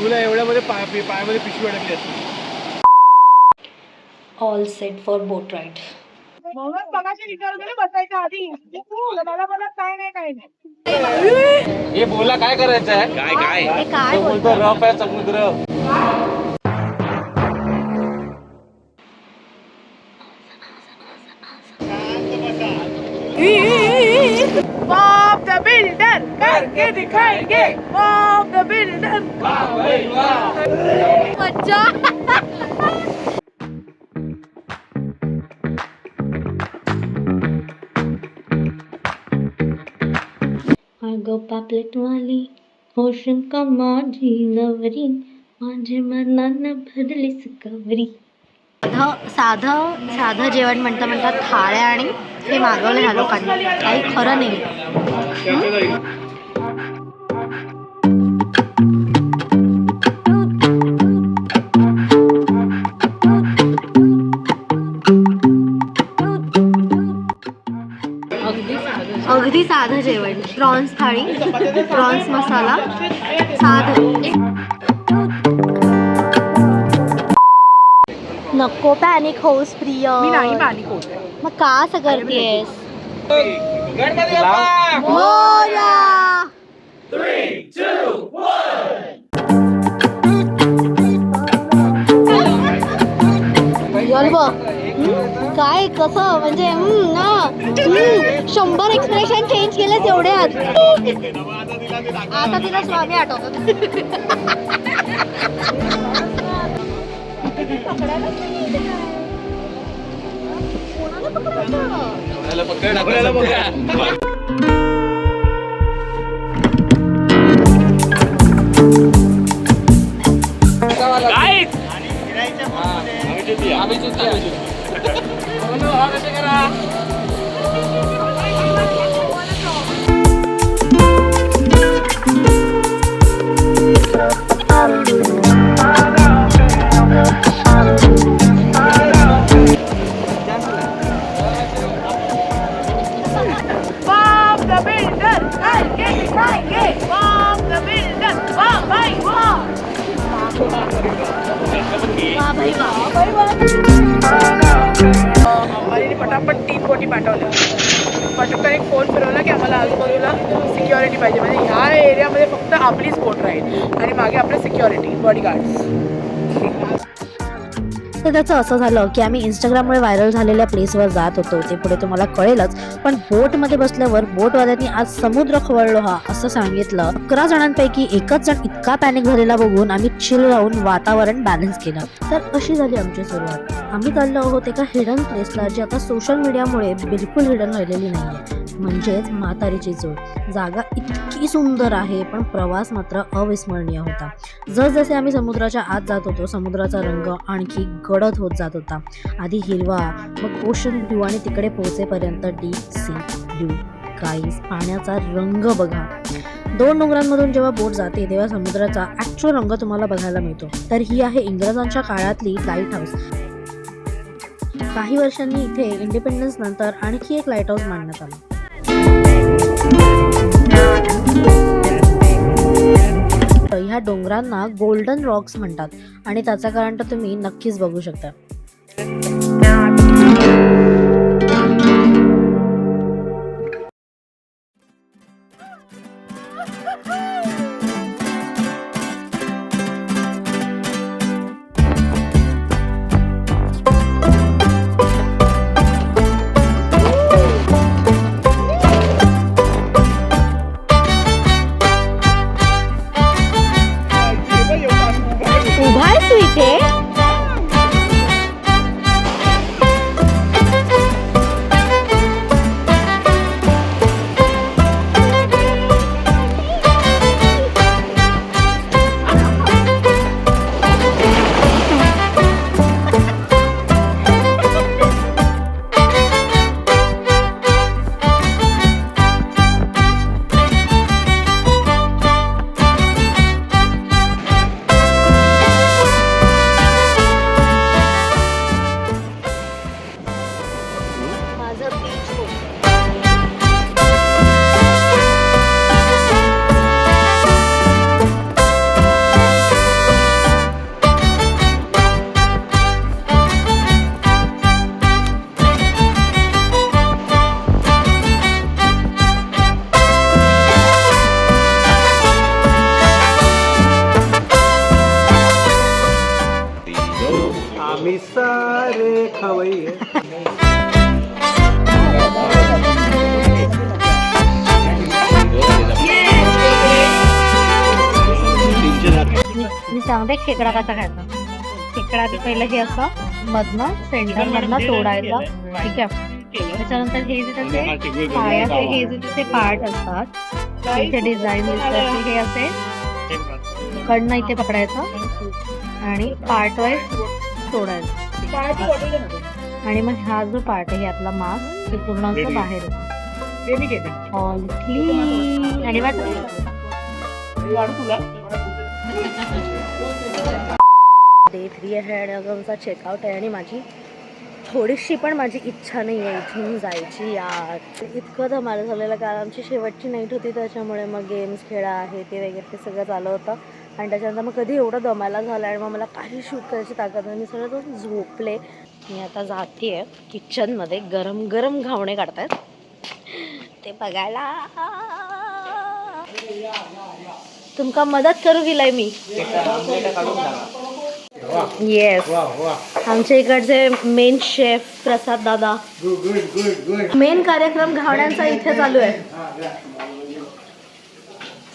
शिवला एवढ्यामध्ये पायामध्ये पिशवी अडकली असते. All set for boat ride. म्हणूनच मगाशी विचार केले बसायच्या आधी मला बोलत काय नाही. हे बोला काय करायचं आहे? काय काय बोलतो? रफ आहे समुद्र. बॉब द बिल्डर करके दिखाएंगे. Bob the builder. मज्जा. अगं पापलेटवाली ओशन का माझी नवरी माझे मनानं भरलीस कवरी. साधं जेवण म्हणतात थाळ्या आणि हे मागवलं ह्या लोकांनी. काही खरं नाही. अगदी साधं जेवण. प्रॉन्स थाळी, प्रॉन्स मसाला, साधं. नको पॅनिक होऊस प्रिय. मी नाही पाणी होत. मग का असं करतेस? काय कसं म्हणजे 100 एक्सप्रेशन चेंज केले तेवढ्यात. आता तिला स्वामी आठवतात. अंबानीने पटापट 3 बोटी पाठवल्या. पटकन एक फोन फिरवला की आम्हाला आजूबाजूला सिक्युरिटी पाहिजे. म्हणजे ह्या एरियामध्ये फक्त आपलीच बोट राहील आणि मागे आपले सिक्युरिटी बॉडीगार्ड्स. तर त्याचं असं झालं की आम्ही इंस्टाग्राममुळे व्हायरल झालेल्या प्लेसवर जात होतो. ते पुढे तुम्हाला कळेलच. पण बोटमध्ये बसल्यावर बोटवाल्यांनी आज समुद्र खवळलो हा असं सांगितलं. 11 जणांपैकी एकच जण इतका पॅनिक झालेला बघून आम्ही चिल राहून वातावरण बॅलन्स केलं. तर अशी झाली आमची सुरुवात. आम्ही चाललो आहोत एका हिडन प्लेसला जी आता सोशल मीडियामुळे बिलकुल हिडन राहिलेली नाहीये. म्हणजेच म्हातारीची जोड. जागा इतकी सुंदर आहे पण प्रवास मात्र अविस्मरणीय होता. जसजसे आम्ही समुद्राच्या आत जात होतो समुद्राचा रंग आणखी गडद होत जात होता. आधी हिरवा, मग ओशन ब्ल्यू आणि तिकडे पोहोचेपर्यंत डीप सी ब्ल्यू. गाईज, पाण्याचा रंग बघा. 2 डोंगरांमधून जेव्हा बोट जाते तेव्हा समुद्राचा ॲक्च्युअल रंग तुम्हाला बघायला मिळतो. तर ही आहे इंग्रजांच्या काळातली लाईट हाऊस. काही वर्षांनी इथे इंडिपेंडन्स नंतर आणखी एक लाईट हाऊस बांधण्यात आलं. ह्या डोंगरांना गोल्डन रॉक्स म्हणतात आणि त्याचं कारण तर तुम्ही नक्कीच बघू शकता. सांगते खेकडा कसा खायचा. खेकडा आधी पहिलं हे असं मधनं सेंटर मधनं तोडायचं, ठीक आहे. त्याच्यानंतर हे जे त्याचे पायाचे हे जे त्याचे पार्ट असतात, इथे डिझाईन दिसतात, हे असे कडनं इथे पकडायचं आणि पार्ट वाईज तोडायचं. आणि मग हा जो पार्ट आहे यातला मांस ते पूर्ण असं बाहेर येतं. All clean. आणि डे 3 आहे आणि अगं आमचा चेकआउट आहे आणि माझी थोडीशी पण माझी इच्छा नाही आहे इथून जायची यार. इतकं धमाल झालेलं कारण आमची शेवटची नाईट होती, त्याच्यामुळे मग गेम्स खेळा आहे ते वगैरे ते सगळं चालू होतं. आणि त्याच्यानंतर मग कधी एवढं दमायला झालं आणि मग मला काही शूट करायची ताकद नाही, मी सगळं तो झोपले. मी आता जाते आहे किचनमध्ये, गरम गरम घावणे काढतायत ते बघायला. तुमका मदत करू गेलाय मी. येस, आमच्या इकडचे मेन शेफ प्रसाद दादा. मेन कार्यक्रम घावण्यांचा इथे चालू आहे.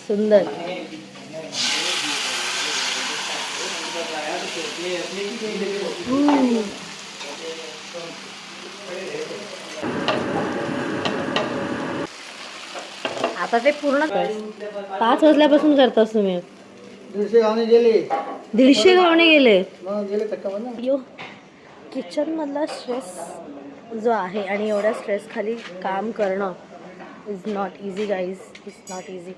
सुंदर. आता ते पूर्ण 5 वाजल्यापासून करतोस तुम्ही. 150 घावणे गेले. 150 घावणे गेले. यो किचन मधला स्ट्रेस जो आहे आणि एवढ्या स्ट्रेस खाली काम करणं is not easy guys, is not easy.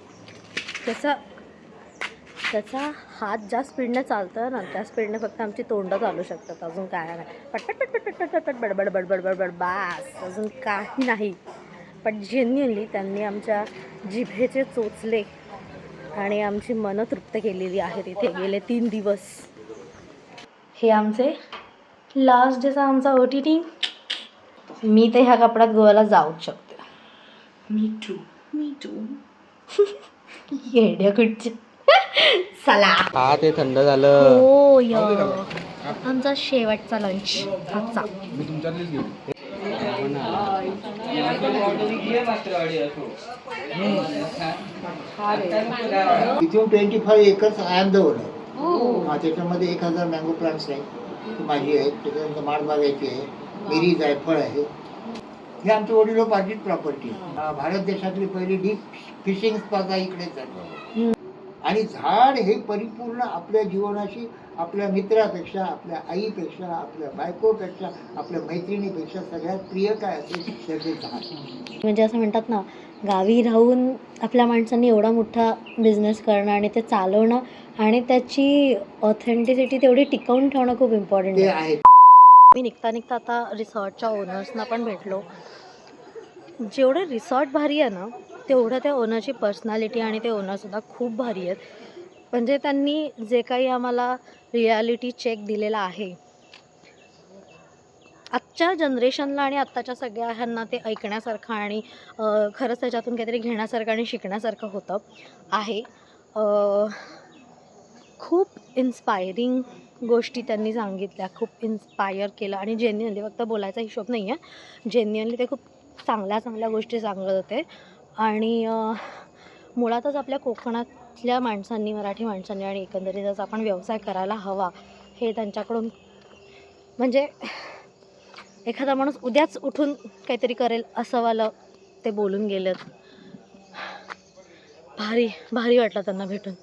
त्याचा हात ज्या स्पीडने चालतं ना त्या स्पीडने फक्त आमची तोंड चालू शकतात, अजून काय नाही. पटपट पटपट पटपट पटपट बडबड बडबड बडबड बास, अजून काही नाही. पण जेन्युअनली त्यांनी आमच्या जिभेचे चोचले आणि आमची मनं तृप्त केलेली आहेत इथे गेले 3 दिवस. हे आमचे लास्ट डेचा आमचा OTT. मी तर ह्या कपड्यात गोव्याला जाऊच शकते. मी टू येड्या कुठचे. चला हा ते थंड झालं. हो य आमचा शेवटचा लंच आजचा. मी तुमच्यातलीच घेऊ. इथून 25 acres I am the owner. त्याच्यामध्ये 1000 मँगो प्लांट्स आहेत, ती माझी आहेत. त्याच्यानंतर माडबागायची आहे, मिरी जायफळ आहे. हे आमचं वडिलोपार्जित प्रॉपर्टी. भारत देशातली पहिली डीप फिशिंग स्पर्धा इकडेच आहे. आणि झाड हे परिपूर्ण आपल्या जीवनाशी, आपल्या मित्रापेक्षा, आपल्या आईपेक्षा, आपल्या बायकोपेक्षा, आपल्या मैत्रिणीपेक्षा सगळ्यात प्रिय काय असेल त्याचे झाड. म्हणजे असं म्हणतात ना, गावी राहून आपल्या माणसांनी एवढा मोठा बिझनेस करणं आणि ते चालवणं आणि त्याची ऑथेंटिसिटी तेवढी टिकवून ठेवणं खूप इम्पॉर्टंट आहे. मी निघता आता रिसॉर्टच्या ओनर्सना पण भेटलो. जेवढं रिसॉर्ट भारी आहे ना तेवढं त्या ओनरची पर्सनॅलिटी आणि ते ओनरसुद्धा खूप भारी आहेत. म्हणजे त्यांनी जे काही आम्हाला रियालिटी चेक दिलेला आहे, आजच्या जनरेशनला आणि आत्ताच्या सगळ्या ह्यांना ते ऐकण्यासारखं आणि खरंच त्याच्यातून काहीतरी घेण्यासारखं आणि शिकण्यासारखं होतं आहे. खूप इन्स्पायरिंग गोष्टी त्यांनी सांगितल्या, खूप इन्स्पायर केलं आणि जेन्युअनली फक्त बोलायचा हिशोब नाही आहे, जेन्युअनली ते खूप चांगल्या गोष्टी सांगत होते. आणि मुळातच आपल्या कोकणातल्या माणसांनी, मराठी माणसांनी आणि एकंदरीतच आपण व्यवसाय करायला हवा हे त्यांच्याकडून, म्हणजे एखादा माणूस उद्याच उठून काहीतरी करेल असं वालं ते बोलून गेलेत. भारी वाटलं त्यांना भेटून.